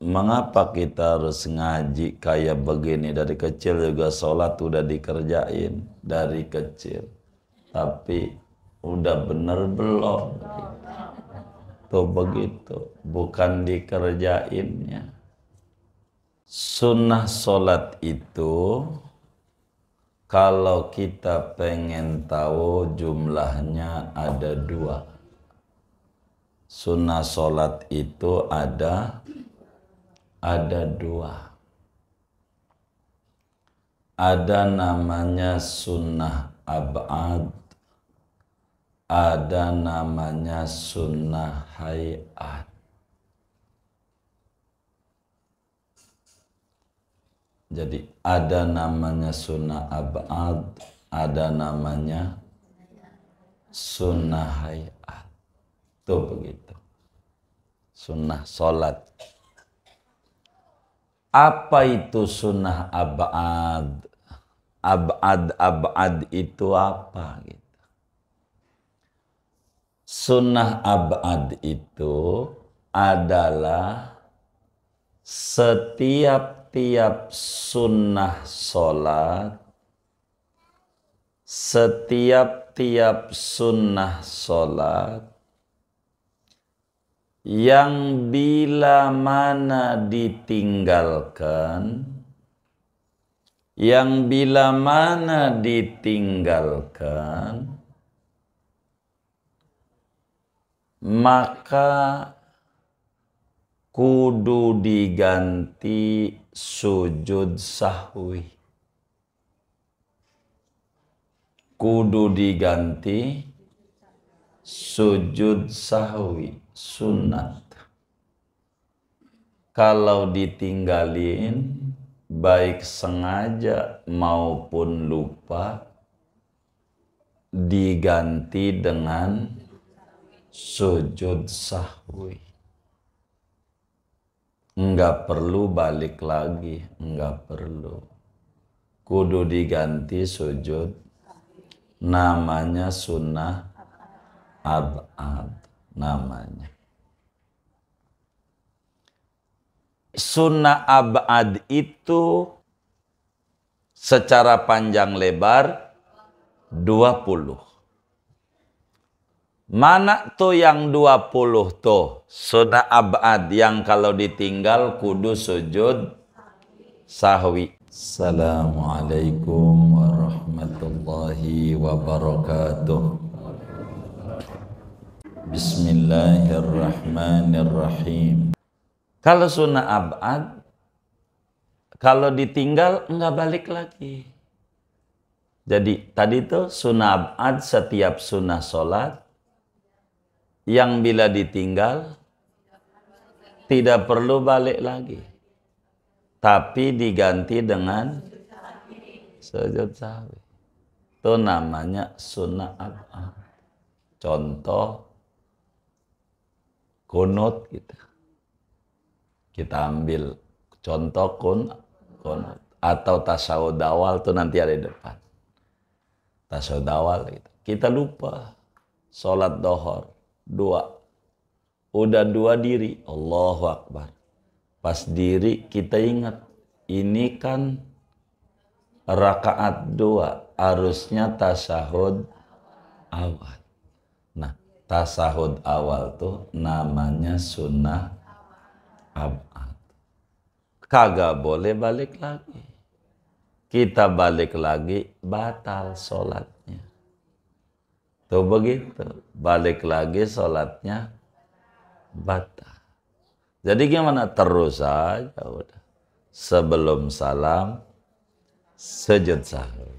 mengapa kita harus ngaji kayak begini? Dari kecil juga sholat udah dikerjain dari kecil, tapi udah bener belum? Tuh begitu, bukan dikerjainnya. Sunnah sholat itu, kalau kita pengen tahu jumlahnya ada 2. Sunnah sholat itu ada 2. Ada namanya sunnah ab'ad, ada namanya sunnah hayat. Jadi ada namanya sunnah ab'ad, ada namanya sunnah hayat. Tuh begitu. Sunnah sholat. Apa itu sunnah ab'ad? Ab'ad itu apa gitu? Sunnah ab'ad itu adalah setiap sunnah sholat, setiap sunnah sholat yang bila mana ditinggalkan, maka kudu diganti sujud sahwi. Kudu diganti sujud sahwi, sunat. Kalau ditinggalin, baik sengaja maupun lupa, diganti dengan sujud sahwi. Enggak perlu balik lagi, enggak perlu. Kudu diganti sujud, namanya sunnah ab'ad namanya. Sunnah ab'ad itu secara panjang lebar 20. Mana tuh yang 20 tuh? Sunnah ab'ad yang kalau ditinggal kudu sujud sahwi. Assalamualaikum warahmatullahi wabarakatuh. Bismillahirrahmanirrahim. Kalau sunnah ab'ad, kalau ditinggal enggak balik lagi. Jadi tadi tuh sunnah ab'ad setiap sunnah sholat yang bila ditinggal tidak perlu balik lagi, tapi diganti dengan sujud sahwi. Itu namanya sunnah ab'ad. Contoh kunut gitu. Kita ambil contoh kunut atau tasawuf awal tuh nanti ada di depan. Tasawuf awal gitu. Kita lupa sholat dohor 2. Udah 2 diri, Allahu Akbar. Pas diri kita ingat, ini kan rakaat 2, harusnya tasahud awal. Nah, tasahud awal tuh namanya sunnah ab'ad. Kagak boleh balik lagi. Kita balik lagi, batal sholatnya. Tuh begitu, balik lagi sholatnya batal. Jadi gimana? Terus saja udah. Sebelum salam, sujud sahwi.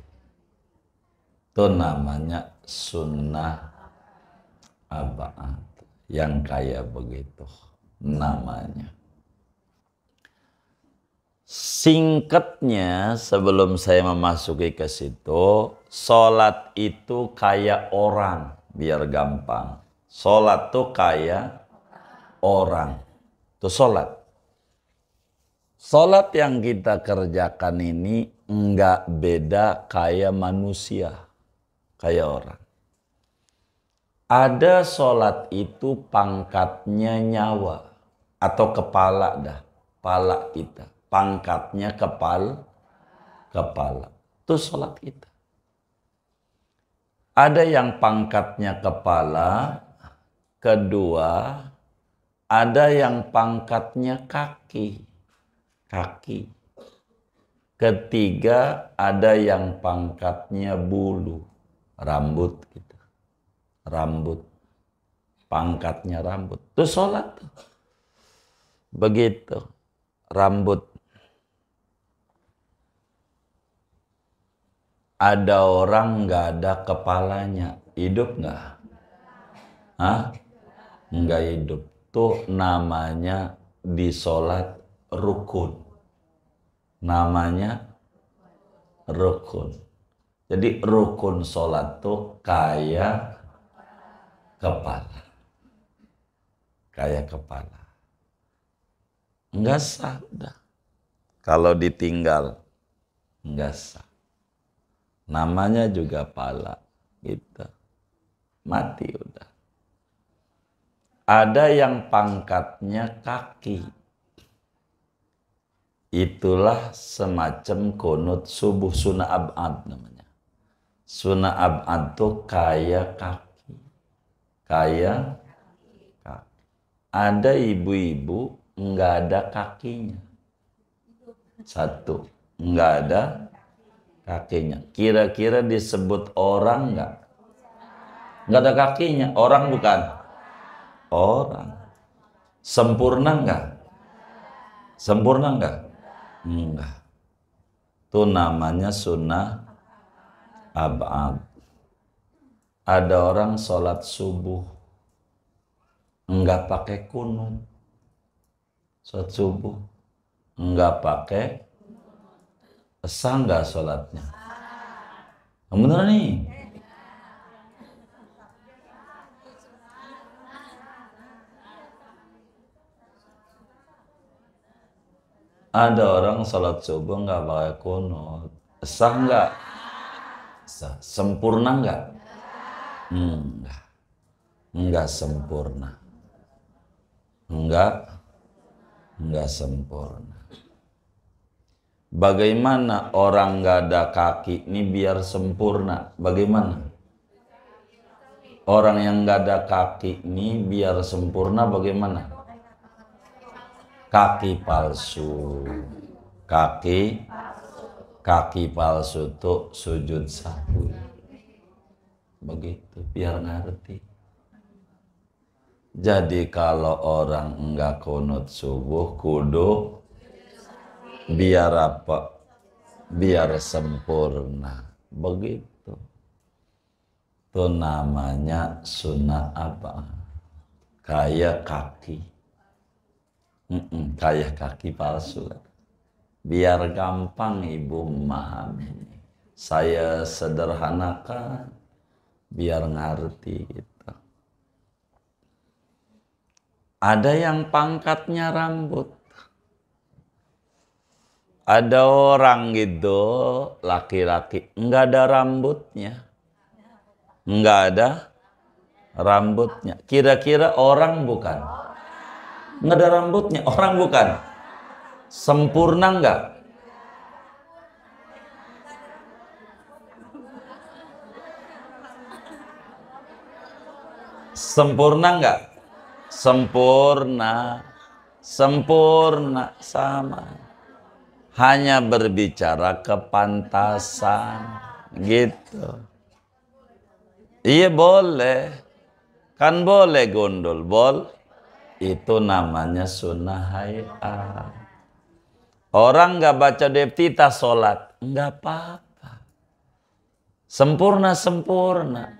Itu namanya sunnah ab'ad. Yang kayak begitu namanya. Singkatnya, sebelum saya memasuki ke situ, sholat itu kayak orang, biar gampang. Sholat tuh kayak orang. Itu sholat. Sholat yang kita kerjakan ini enggak beda kayak manusia, kayak orang. Ada sholat itu pangkatnya nyawa atau kepala dah. pala kita, pangkatnya kepala. Itu sholat kita. Ada yang pangkatnya kepala, kedua ada yang pangkatnya kaki. Ketiga ada yang pangkatnya bulu, rambut gitu. Rambut, pangkatnya rambut. Itu sholat. Begitu, rambut. Ada orang nggak ada kepalanya, hidup nggak? Hah? Nggak hidup. Tuh namanya di sholat rukun. Namanya rukun. Jadi rukun sholat tuh kayak kepala. Kayak kepala. Nggak sah udah. Kalau ditinggal, nggak sah. Namanya juga pala gitu. Mati udah. Ada yang pangkatnya kaki. Itulah semacam kunut subuh sunnah ab'ad namanya. Sunnah ab'ad tuh kayak kaki. Kayak kaki. Ada ibu-ibu nggak ada kakinya. Satu, nggak ada kakinya. Kira-kira disebut orang nggak? Nggak ada kakinya. Orang bukan? Orang. Sempurna nggak? Sempurna nggak? Enggak. Itu namanya sunnah ab'ad. Ada orang sholat subuh nggak pakai kunut. Sholat subuh nggak pakai, sah nggak sholatnya? Bener nih. Ada orang sholat subuh nggak pakai kunut, sah nggak? Sah. Sempurna nggak? Enggak sempurna. Enggak sempurna. Bagaimana orang nggak ada kaki ini biar sempurna? Bagaimana? Orang yang nggak ada kaki ini biar sempurna bagaimana? Kaki palsu. Kaki palsu tuh sujud sahwi. Begitu, biar ngerti. Jadi kalau orang enggak kunut subuh kudu biar apa? Biar sempurna. Begitu. Itu namanya sunnah apa? Kayak kaki. Kayak kaki palsu. Biar gampang ibu memahami. Saya sederhanakan biar ngerti gitu. Ada yang pangkatnya rambut. Ada orang gitu, laki-laki, enggak ada rambutnya. Enggak ada rambutnya. Kira-kira orang bukan? Enggak ada rambutnya, orang bukan? Sempurna enggak? Sempurna enggak? Sempurna sama. Hanya berbicara kepantasan gitu. Iya boleh. Kan boleh gondol, itu namanya sunnah hayat. Orang nggak baca deftita sholat, nggak apa-apa. Sempurna,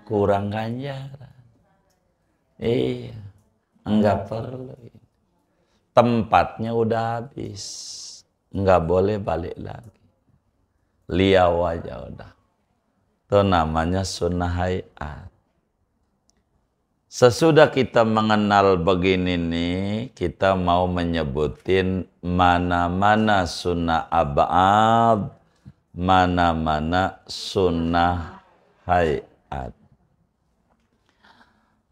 kurang ganjaran. Iya, nggak perlu. Tempatnya udah habis, nggak boleh balik lagi. Liau aja udah. Itu namanya sunnah hayat. Sesudah kita mengenal begini nih, kita mau menyebutin mana-mana sunnah ab'ad, mana-mana sunnah hayat.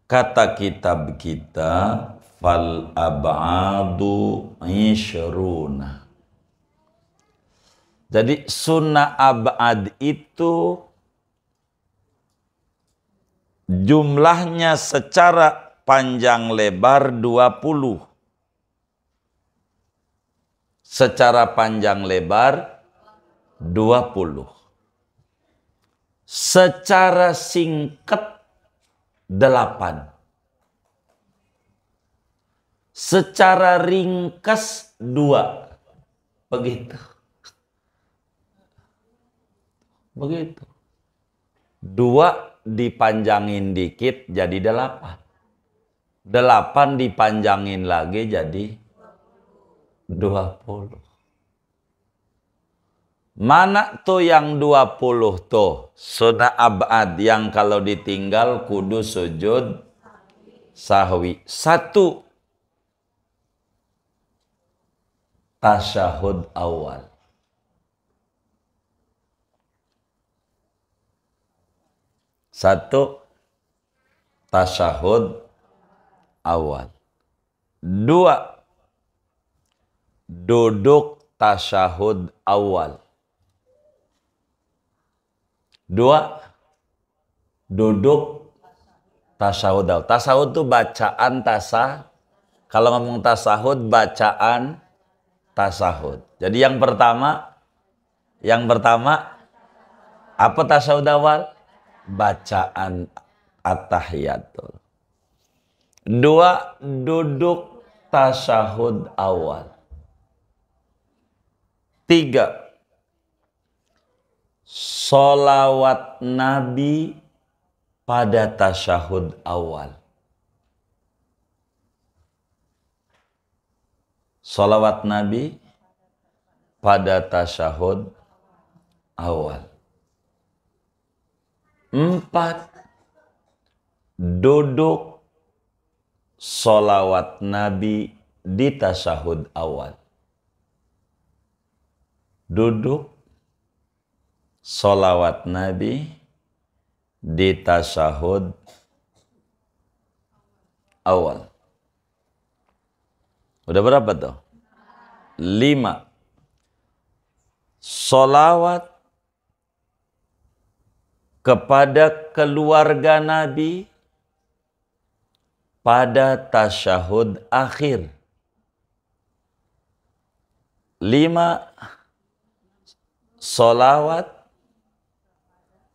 Kata kitab kita, fal ab'adu ishruna. Jadi sunnah ab'ad itu jumlahnya secara panjang lebar 20. Secara panjang lebar 20. Secara singkat 8. Secara ringkas 2. Begitu. Begitu. 2 dipanjangin dikit jadi 8. 8 dipanjangin lagi jadi 20. Mana tuh yang 20 tuh? Sunnah ab'ad yang kalau ditinggal kudu sujud sahwi. 1. Tasyahud awal. 1. Tasyahud awal. 2. Duduk tasyahud awal. 2. Duduk tasyahud awal. Tasyahud itu bacaan tasah. Kalau ngomong tasahud, bacaan tasahud. Jadi yang pertama apa tasyahud awal? Bacaan at-tahiyatul. 2. Duduk tasyahud awal. 3. Sholawat Nabi pada tasyahud awal. Sholawat Nabi pada tasyahud awal. 4. Duduk sholawat Nabi di tasyahud awal. Duduk sholawat Nabi di tasyahud awal. Udah berapa tuh? 5. Sholawat kepada keluarga Nabi pada tasyahud akhir. 5. Sholawat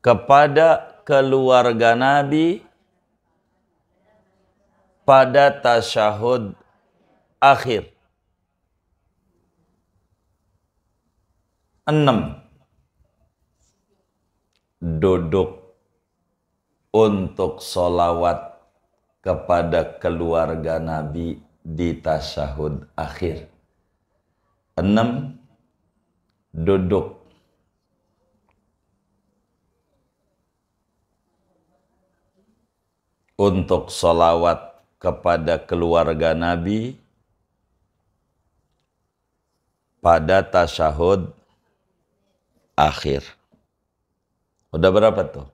kepada keluarga Nabi pada tasyahud akhir. 6. Duduk untuk sholawat kepada keluarga Nabi di tasyahud akhir. 6. Duduk untuk sholawat kepada keluarga Nabi pada tasyahud akhir. Udah berapa tuh?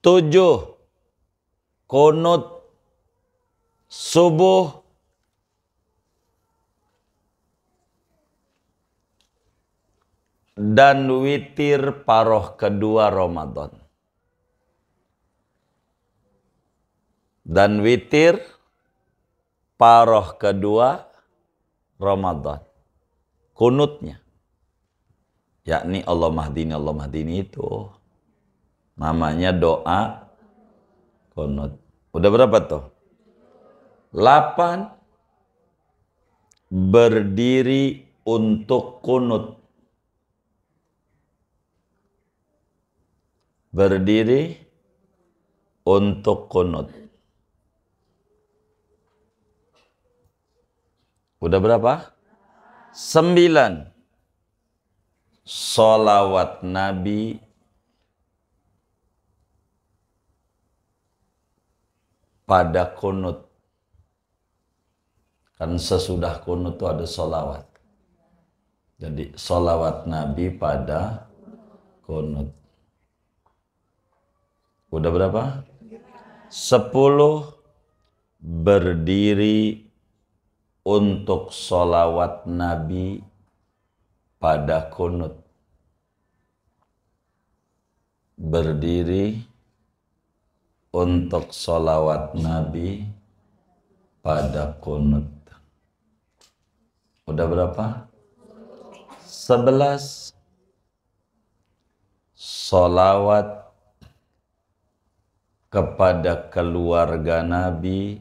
7. Qunut subuh dan witir paroh kedua Ramadan. Dan witir paroh kedua Ramadan. Kunutnya, yakni Allah mahdini itu namanya doa kunut. Udah berapa tuh? 8. Berdiri untuk kunut. Berdiri untuk kunut. Udah berapa? 9. Sholawat Nabi pada kunut. Kan sesudah kunut itu ada sholawat. Jadi sholawat Nabi pada kunut. Udah berapa? 10. berdiri untuk sholawat Nabi pada kunut. Berdiri untuk sholawat Nabi pada kunut. Udah berapa? 11. Sholawat kepada keluarga Nabi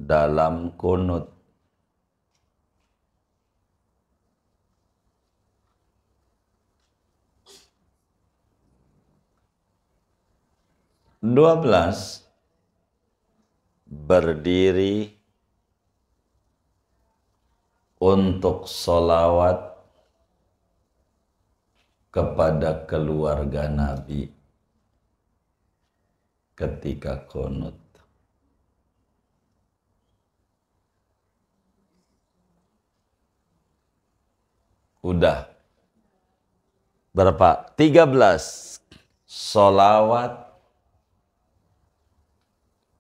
dalam kunut. 12. Berdiri untuk sholawat kepada keluarga Nabi ketika kunut. Udah. Berapa? 13. Sholawat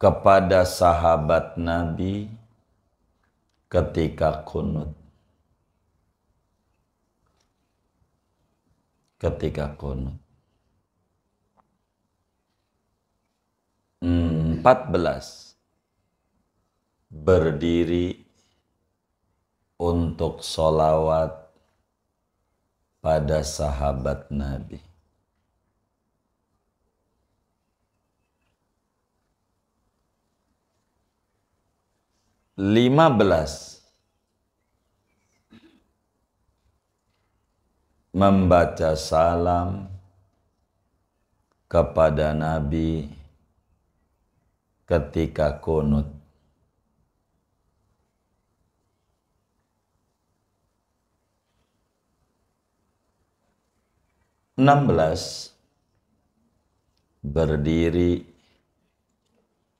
kepada sahabat Nabi ketika kunut. Ketika kunut. 14. Berdiri untuk sholawat pada sahabat Nabi. 15. Membaca salam kepada Nabi ketika kunut. 16. Berdiri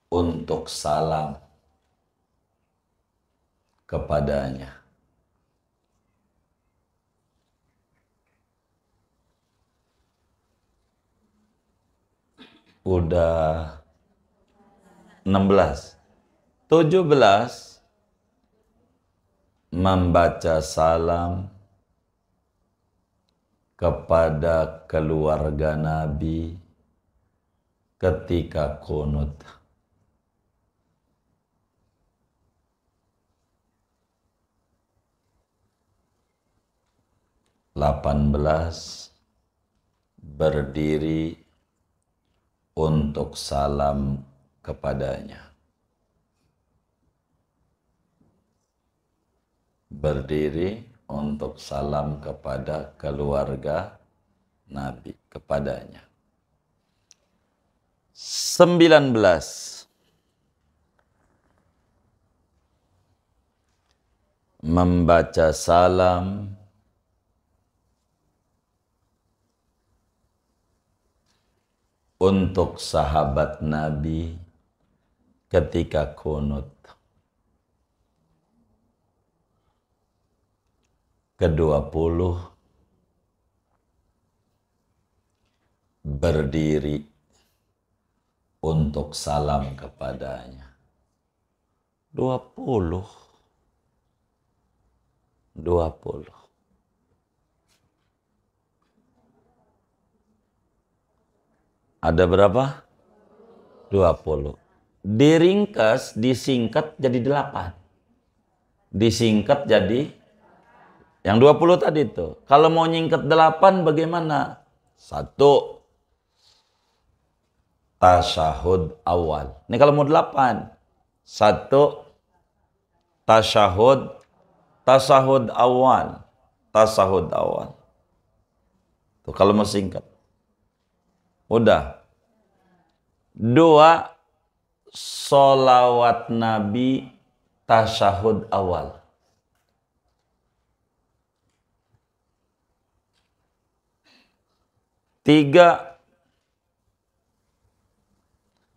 untuk salam kepadanya. Udah 16. 17. Membaca salam kepada keluarga Nabi ketika kunut. 18. Berdiri untuk salam kepadanya. Berdiri untuk salam kepada keluarga Nabi kepadanya. 19. Membaca salam untuk sahabat Nabi ketika kunut. Ke-20. Berdiri untuk salam kepadanya. 20. Ada berapa? 20. Diringkas, disingkat jadi 8. Disingkat jadi yang 20 tadi itu. Kalau mau nyingkat 8 bagaimana? 1. Tasyahud awal. Ini kalau mau 8. 1. Tasyahud. Tasyahud awal. Tasyahud awal. Tuh kalau mau singkat. Udah. 2. Sholawat Nabi tasyahud awal. 3.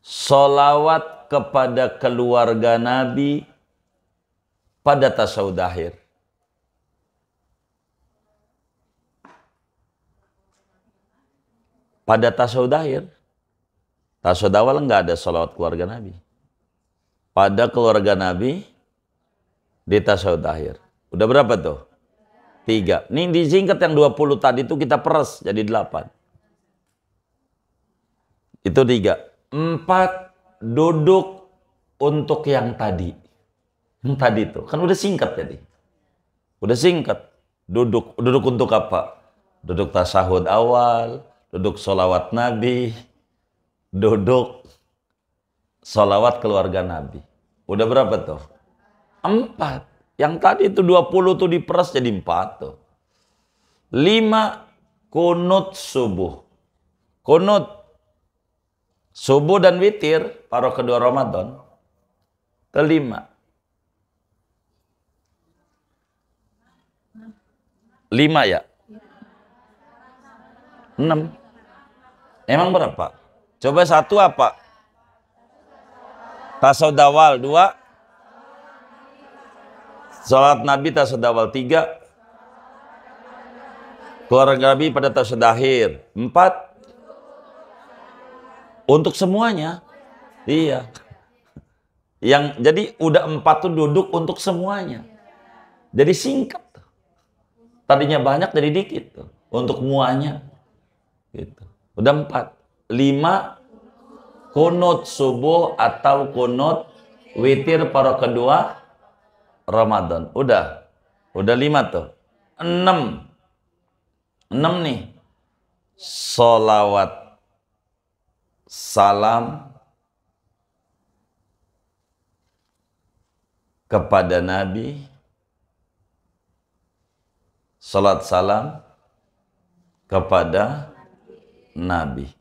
Sholawat kepada keluarga Nabi pada tasyahud akhir. Pada tasyahud akhir. Tasyahud awal enggak ada sholawat keluarga Nabi. pada keluarga Nabi di tasyahud akhir. Udah berapa tuh? 3. Ini disingkat yang 20 tadi itu kita peres jadi 8. Itu 3. 4 duduk untuk yang tadi. Yang tadi itu kan udah singkat tadi. Udah singkat. Duduk untuk apa? Duduk tasyahud awal, duduk sholawat Nabi, duduk sholawat keluarga Nabi. Udah berapa tuh? 4. Yang tadi itu 20 tuh diperas jadi 4 tuh. 5 kunut subuh. Kunut subuh dan witir paruh kedua Ramadan. Kelima. 5 ya? 6. Emang berapa? Coba 1 apa? Tasyahud awal. 2 salat Nabi tasyahud awal. 3 keluarga Nabi pada tasyahud akhir. 4 untuk semuanya. Iya. Jadi udah 4 tuh duduk untuk semuanya. Jadi singkat. Tadinya banyak jadi dikit tuh. Untuk muanya. Gitu. Udah 4. 5 kunut subuh atau kunut witir paruh kedua Ramadan. Udah 5 tuh. 6 nih. Sholawat salam kepada Nabi. Salat salam kepada Nabi.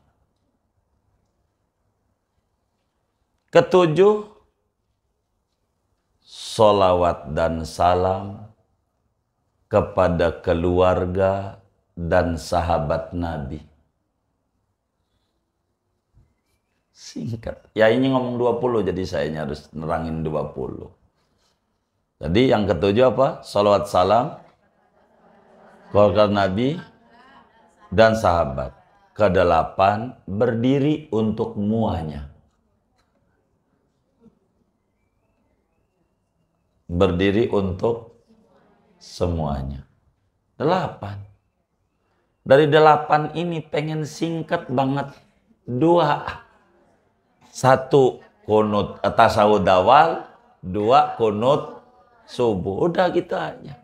7 sholawat dan salam kepada keluarga dan sahabat Nabi. Singkat. Ya ini ngomong 20 jadi saya harus nerangin 20. Jadi yang ketujuh apa? Sholawat salam keluarga Nabi dan sahabat. Ke-8 berdiri untuk muanya. Berdiri untuk semuanya. 8. Dari 8 ini pengen singkat banget. 2. 1 kunut tasyahud awal, 2 kunut subuh. Udah gitu aja.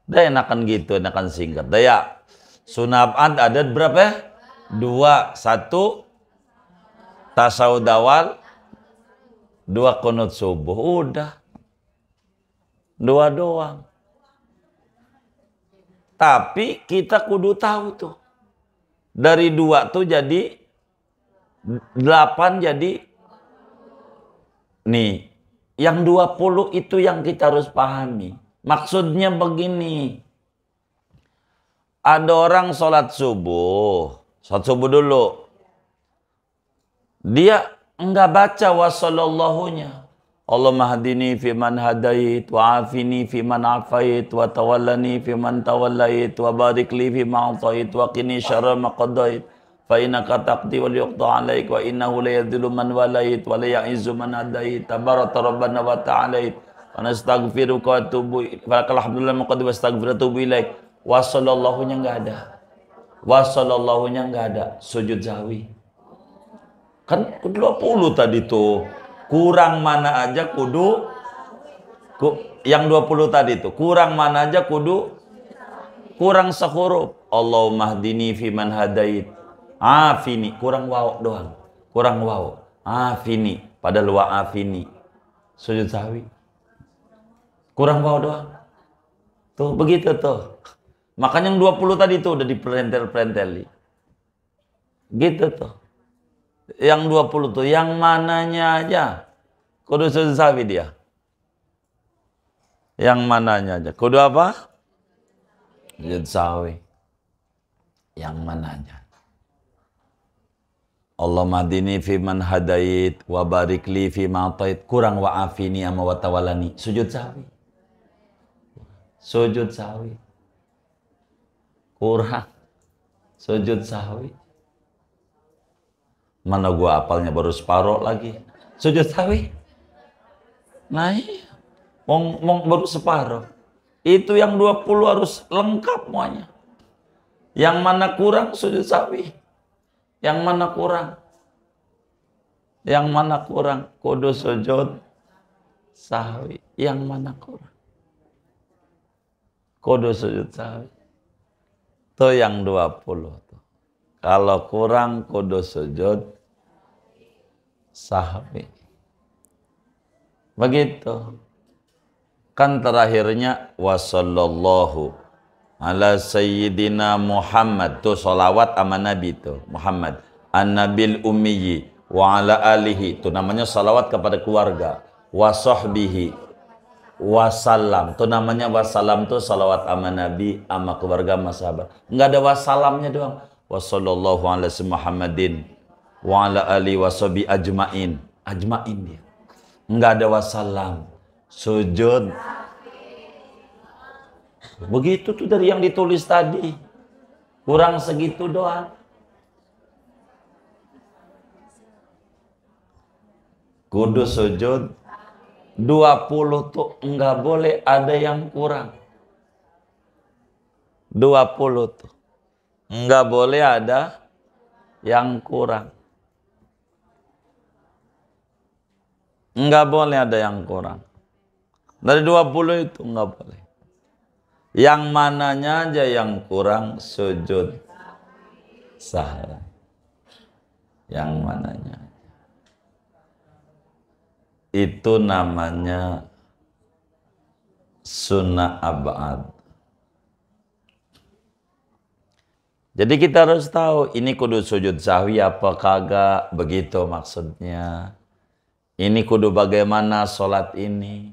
Udah enakan gitu, enakan singkat. Udah ya. Sunat ada berapa ya? 2. 1 tasyahud awal, 2 kunut subuh. Udah. 2 doang. Tapi kita kudu tahu tuh. Dari 2 tuh jadi 8 jadi nih. Yang 20 itu yang kita harus pahami. Maksudnya begini. Ada orang sholat subuh. Sholat subuh dulu. Dia enggak baca wassalallahunya. Allahumma hadini fiman hadait wa afini fiman afait wa tawallani fiman tawallait wa barik li fima atait wa qini syarra ma qadait fa innaka taqdi wa yuqda alaik wa innahu la yadhillu man walait wa la ya'izzu man hadait tabaraka rabbana wa ta'alait wa nastaghfiruka wa atubu ilaik alhamdulillah muqaddim wastaghfiruka ilaik. Wa sallallahu-nya enggak ada. Wa sallallahu-nya enggak ada. Sujud sahwi. Kan 20 tadi tuh. Kurang mana aja kudu yang 20 tadi tuh. Kurang mana aja kudu kurang sehuruf. Allahumma hdini fiman hadait. Afini, kurang waw doang. Kurang waw. Afini, padahal wa afini. Sujud sahwi. Kurang waw doang. Tuh begitu tuh. Makanya yang 20 tadi tuh udah diperentel-perenteli. Gitu tuh. Yang 20 tuh, yang mananya aja kudu sujud sahwi dia. Yang mananya aja kudu apa? Sujud sahwi. Yang mananya. Allahumma hdini fiman hadait wa barik li fima atait. Kurang wa afini ama wa tawallani. Sujud sahwi. Sujud sahwi. Kurang sujud sahwi. Mana gua apalnya baru separuh lagi. Sujud sahwi. Nah iya. Mong baru separuh. Itu yang 20 harus lengkap semuanya. Yang mana kurang sujud sahwi. Yang mana kurang? Yang mana kurang? Kudu sujud sahwi. Yang mana kurang? Kudu sujud sahwi. Itu yang 20 tuh. Kalau kurang kudu sujud sahwi. Begitu. Kan terakhirnya wasallallahu ala sayyidina Muhammad, tuh solawat sama Nabi tuh Muhammad an-nabil ummiyi wa ala alihi, tuh namanya salawat kepada keluarga, wa sahbihi wasallam, tuh namanya wasallam, tuh salawat sama Nabi sama keluarga sama sahabat. Enggak ada wasallamnya doang. Wasallallahu ala Muhammadin wa ala alihi washabi ajmain, ajmain dia. Enggak ada wasallam. Sujud. Begitu tuh dari yang ditulis tadi. Kurang segitu doang. Kudu sujud 20 tuh enggak boleh ada yang kurang. 20 tuh enggak boleh ada yang kurang. Enggak boleh ada yang kurang. Dari 20 itu enggak boleh. Yang mananya aja yang kurang sujud sahwi. Yang mananya. Itu namanya sunnah abad. Jadi kita harus tahu ini kudu sujud sahwi apa kagak, begitu maksudnya. Ini kudu bagaimana sholat ini.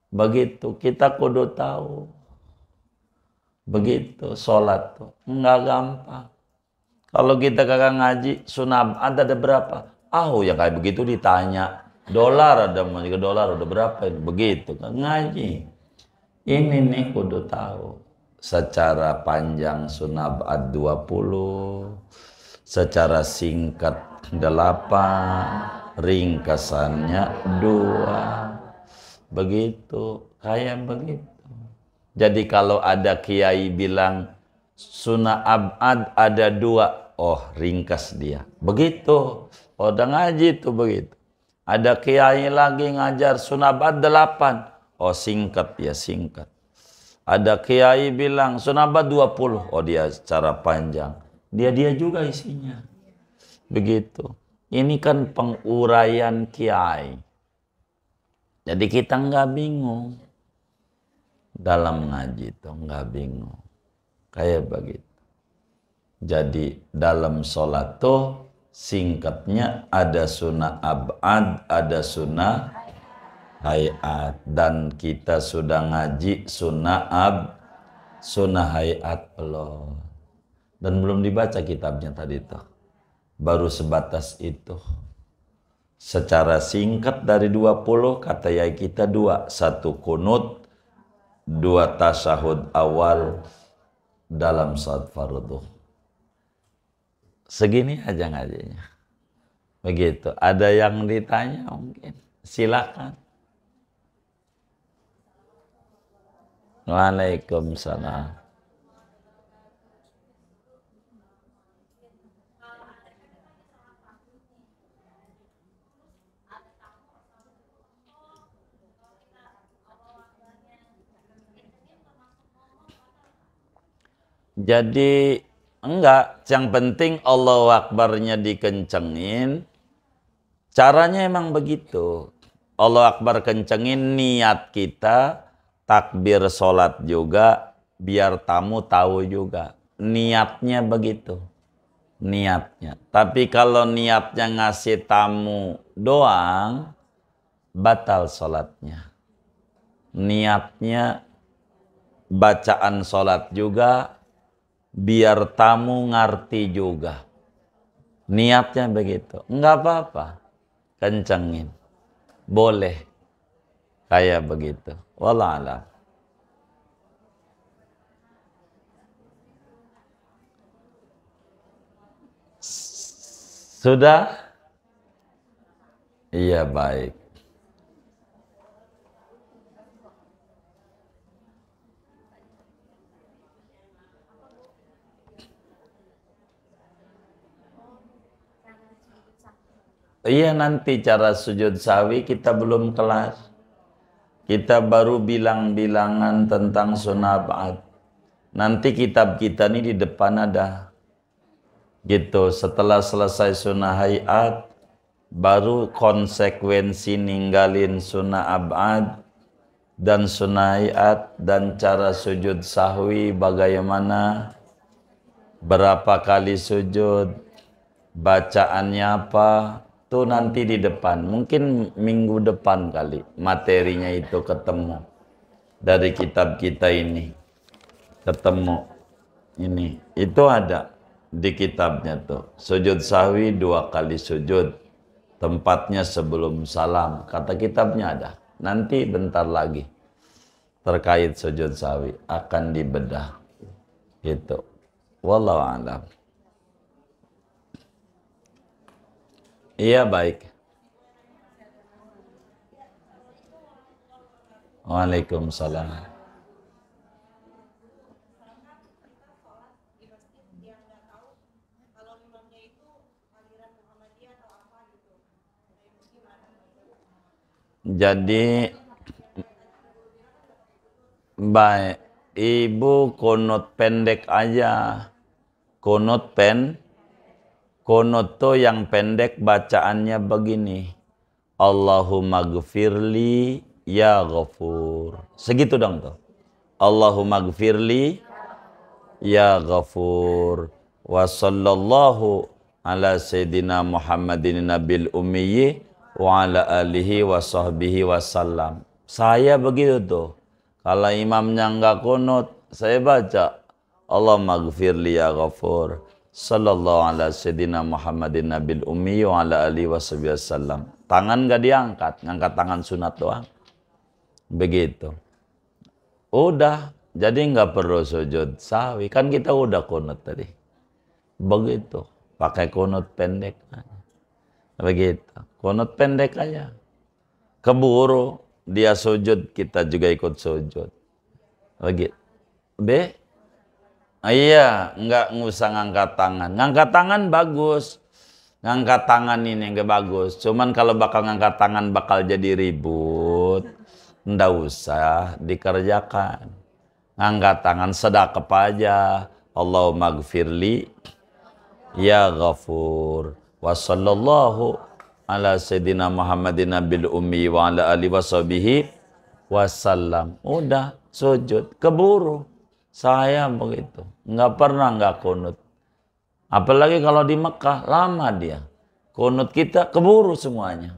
Begitu, kita kudu tahu. Begitu, sholat tuh. Enggak gampang. Kalau kita kagak ngaji, sunnah ada berapa? Yang kayak begitu ditanya. Dolar ada, mau juga dolar udah berapa ini? Begitu kan, ngaji. Ini nih kudu tahu. Secara panjang sunnah 20. Secara singkat 8. Ringkasannya 2. Begitu, kayak begitu. Jadi kalau ada kiai bilang sunnah abad ada 2, ringkas dia. Begitu. Udah ngaji tuh begitu. Ada kiai lagi ngajar sunnah abad 8. Singkat ya singkat. Ada kiai bilang sunnah abad 20. Dia secara panjang. Dia juga isinya. Begitu. Ini kan penguraian kiai. Jadi kita nggak bingung. Dalam ngaji itu nggak bingung. Kayak begitu. Jadi dalam sholat tuh singkatnya ada sunnah abad, ada sunnah hayat. Dan kita sudah ngaji sunnah hayat belum. Dan belum dibaca kitabnya tadi tuh. Baru sebatas itu. Secara singkat dari 20 kata yai kita 2. 1 kunut, 2 tasyahud awal dalam salat fardu. Segini aja ngajinya. Begitu. Ada yang ditanya mungkin? Silakan. Waalaikumsalam. Jadi enggak, yang penting Allahu Akbarnya dikencengin. Caranya emang begitu. Allahu Akbar kencengin, niat kita, takbir sholat juga, biar tamu tahu juga. Niatnya begitu. Niatnya. Tapi kalau niatnya ngasih tamu doang, batal sholatnya. Niatnya bacaan sholat juga, biar tamu ngerti juga. Niatnya begitu. Enggak apa-apa. Kencengin. Boleh. Kayak begitu. Wallahualam. Sudah? Iya, baik. Iya, nanti cara sujud sahwi kita belum kelas. Kita baru bilang-bilangan tentang sunnah ba'd. Nanti kitab kita ini di depan ada. Gitu, setelah selesai sunnah hayat, baru konsekuensi ninggalin sunnah ab'ad dan sunnah hayat dan cara sujud sahwi bagaimana, berapa kali sujud, bacaannya apa, tuh nanti di depan. Mungkin minggu depan kali materinya itu ketemu dari kitab kita ini. Ketemu ini. Itu ada di kitabnya tuh. Sujud sahwi 2 kali sujud. Tempatnya sebelum salam. Kata kitabnya ada. Nanti bentar lagi terkait sujud sahwi akan dibedah. Gitu. Wallahu a'lam. Iya, baik. Waalaikumsalam. Jadi baik, ibu kunut pendek aja. Kunut tuh yang pendek bacaannya begini. Allahumma gfirli ya ghafur. Segitu dong tuh. Allahumma gfirli ya ghafur. Wa sallallahu ala sayyidina Muhammadin nabil ummiyi wa ala alihi wa sahbihi wasallam. Saya begitu tuh. Kalau imamnya enggak kunut, saya baca Allahumma gfirli ya ghafur. Sallallahu ala sayyidina Muhammadin nabil ummi wa ala alihi wasallam. Tangan gak diangkat, ngangkat tangan sunat doang. Begitu. Udah, jadi nggak perlu sujud sahwi. Kan kita udah kunut tadi. Begitu, pakai kunut pendek. Begitu, kunut pendek aja. Keburu dia sujud, kita juga ikut sujud. Begitu. Iya, nggak usah ngangkat tangan. Ngangkat tangan bagus. Ngangkat tangan ini nggak bagus. Cuman kalau bakal ngangkat tangan bakal jadi ribut. Nggak usah dikerjakan. Ngangkat tangan sedekap aja. Allahumma gfirli ya ghafur. Wa sallallahu ala sayyidina Muhammadin nabil ummi wa ala alihi washabihi wasallam. Udah sujud. Keburu. Saya begitu, nggak pernah nggak kunut. Apalagi kalau di Mekah, lama dia. Kunut kita keburu semuanya.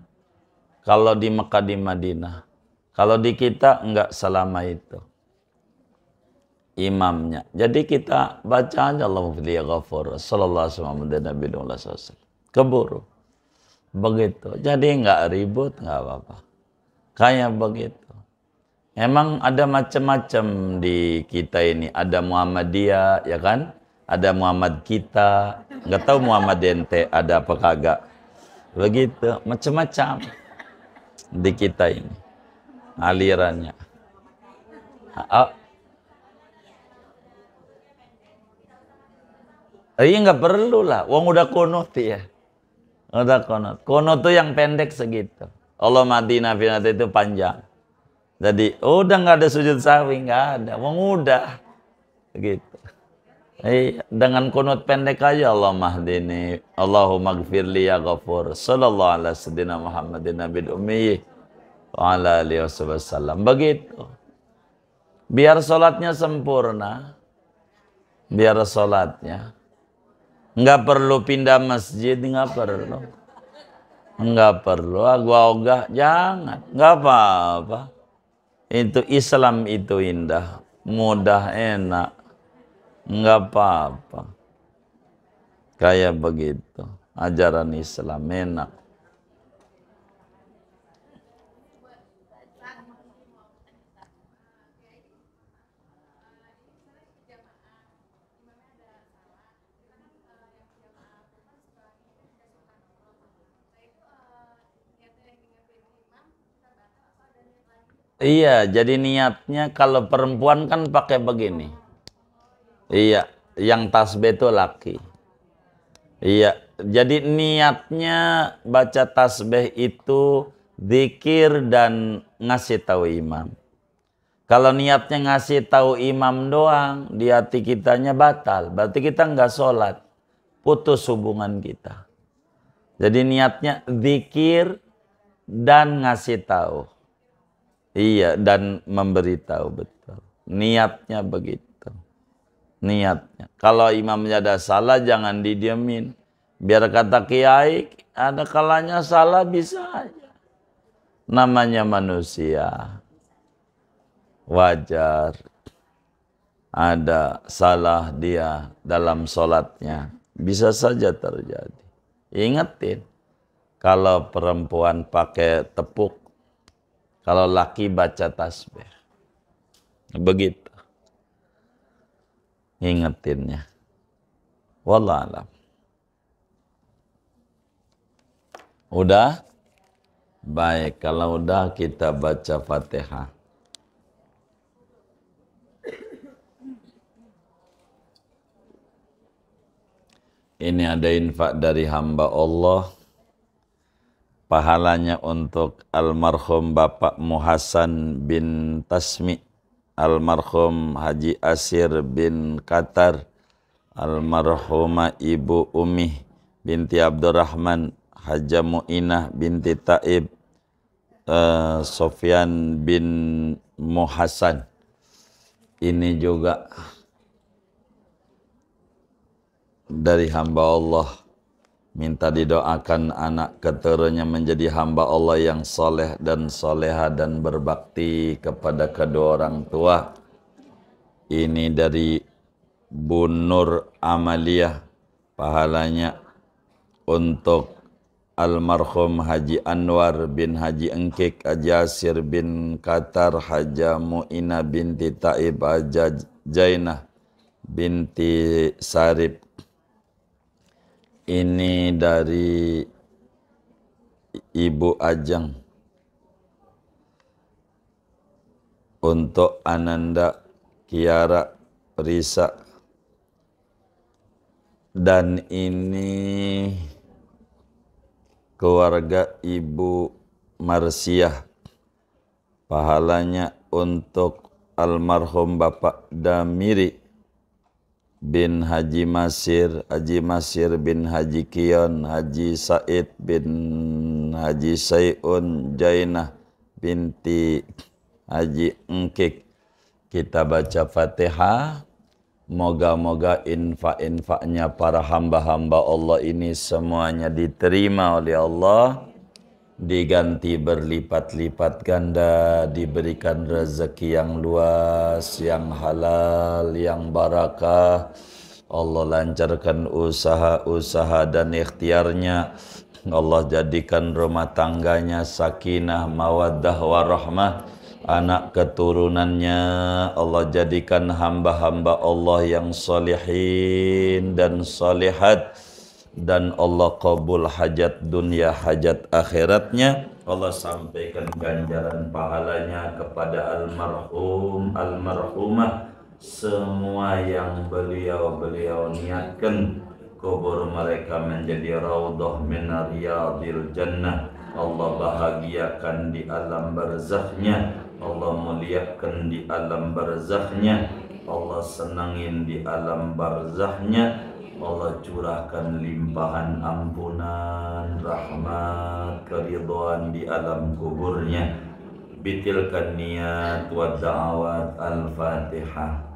Kalau di Mekah, di Madinah. Kalau di kita, nggak selama itu. Imamnya. Jadi kita baca aja Allahumma ya ghafur. Sallallahu alaihi wasallam. Keburu. Begitu. Jadi nggak ribut, nggak apa-apa. Kayak begitu. Emang ada macam-macam di kita ini. Ada Muhammadiyah, ya kan? Ada Muhammad kita. Nggak tahu Muhammad ente ada apa kagak. Begitu, macam-macam di kita ini. Alirannya. Iya nggak perlu lah. Wong udah kunut ya. Udah kunut. Kunut tuh yang pendek segitu. Allah madina finat itu panjang. Jadi udah nggak ada sujud sahwi, nggak ada. Wong udah gitu. Dengan kunut pendek aja Allah mahdini. Allahumma gfirli ya ghafur. Sallallahu ala sayyidina Muhammadin nabil ummi wa ala alihi wasallam. Begitu. Biar sholatnya sempurna. Biar sholatnya. Nggak perlu pindah masjid, nggak perlu. Nggak perlu. Ogah, jangan. Nggak apa-apa. Itu Islam itu indah, mudah, enak, nggak apa-apa. Kayak begitu, ajaran Islam enak. Iya, jadi niatnya kalau perempuan kan pakai begini. Iya, yang tasbih itu laki. Iya, Jadi niatnya baca tasbih itu zikir dan ngasih tahu imam. Kalau niatnya ngasih tahu imam doang, di hati kitanya batal. Berarti kita nggak sholat. Putus hubungan kita. Jadi niatnya zikir dan ngasih tahu. Iya, dan memberitahu, betul. Niatnya begitu. Niatnya. Kalau imamnya ada salah, jangan didiemin. Biar kata kiai, ada kalanya salah bisa aja. Namanya manusia. Wajar. Ada salah dia dalam sholatnya. Bisa saja terjadi. Ingetin. Kalau perempuan pakai tepuk, kalau laki baca tasbih. Begitu. Ingetinnya. Wallahualam. Udah? Baik, kalau udah kita baca Fatihah. Ini ada infak dari hamba Allah. Pahalanya untuk almarhum Bapak Muhasan bin Tasmi, almarhum Haji Asir bin Qatar, almarhumah Ibu Umi binti Abdurrahman, Haja Mu'inah binti Taib, Sofyan bin Muhasan. Ini juga dari hamba Allah, minta didoakan anak keturunannya menjadi hamba Allah yang soleh dan soleha dan berbakti kepada kedua orang tua. Ini dari Bu Nur Amalia, pahalanya untuk almarhum Haji Anwar bin Haji Engkik, Haji Asir bin Qatar, Haja Mu'ina binti Taib, Haja Jainah binti Sarip. Ini dari Ibu Ajeng untuk Ananda, Kiara, Risa. Dan ini keluarga Ibu Marsiah, pahalanya untuk almarhum Bapak Damiri bin Haji Masir bin Haji Kion, Haji Said bin Haji Sayun, Jainah binti Haji Engkik. Kita baca Fatihah. Moga-moga infak-infaknya para hamba-hamba Allah ini semuanya diterima oleh Allah, diganti berlipat-lipat ganda, diberikan rezeki yang luas, yang halal, yang barakah. Allah lancarkan usaha-usaha dan ikhtiarnya. Allah jadikan rumah tangganya sakinah, mawaddah, warahmah. Anak keturunannya Allah jadikan hamba-hamba Allah yang salihin dan salihat. Dan Allah kabul hajat dunia, hajat akhiratnya. Allah sampaikan ganjaran pahalanya kepada almarhum, almarhumah, semua yang beliau niatkan. Kubur mereka menjadi raudhah min riyadil jannah. Allah bahagiakan di alam barzakhnya. Allah muliakan di alam barzakhnya. Allah senangin di alam barzakhnya. Allah curahkan limpahan ampunan, rahmat, keridhaan di alam kuburnya. Bitilkan niat wa da'awat al-Fatihah.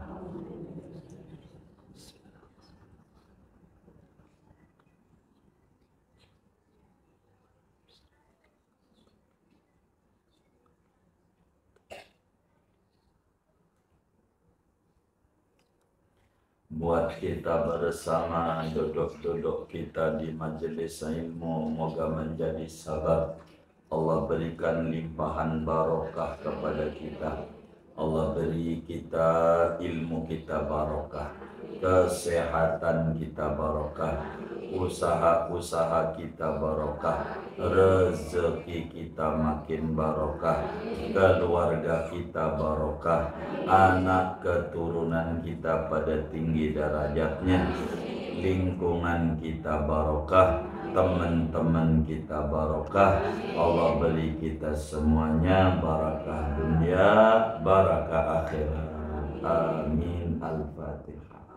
Buat kita bersama, duduk-duduk kita di majelis ilmu, moga menjadi sabab Allah berikan limpahan barokah kepada kita. Allah beri kita ilmu kita barokah. kesehatan kita barokah, usaha-usaha kita barokah, rezeki kita makin barokah, keluarga kita barokah, anak keturunan kita pada tinggi derajatnya, lingkungan kita barokah, teman-teman kita barokah. Allah beri kita semuanya barakah dunia, barakah akhirat. Amin. Al-Fatihah.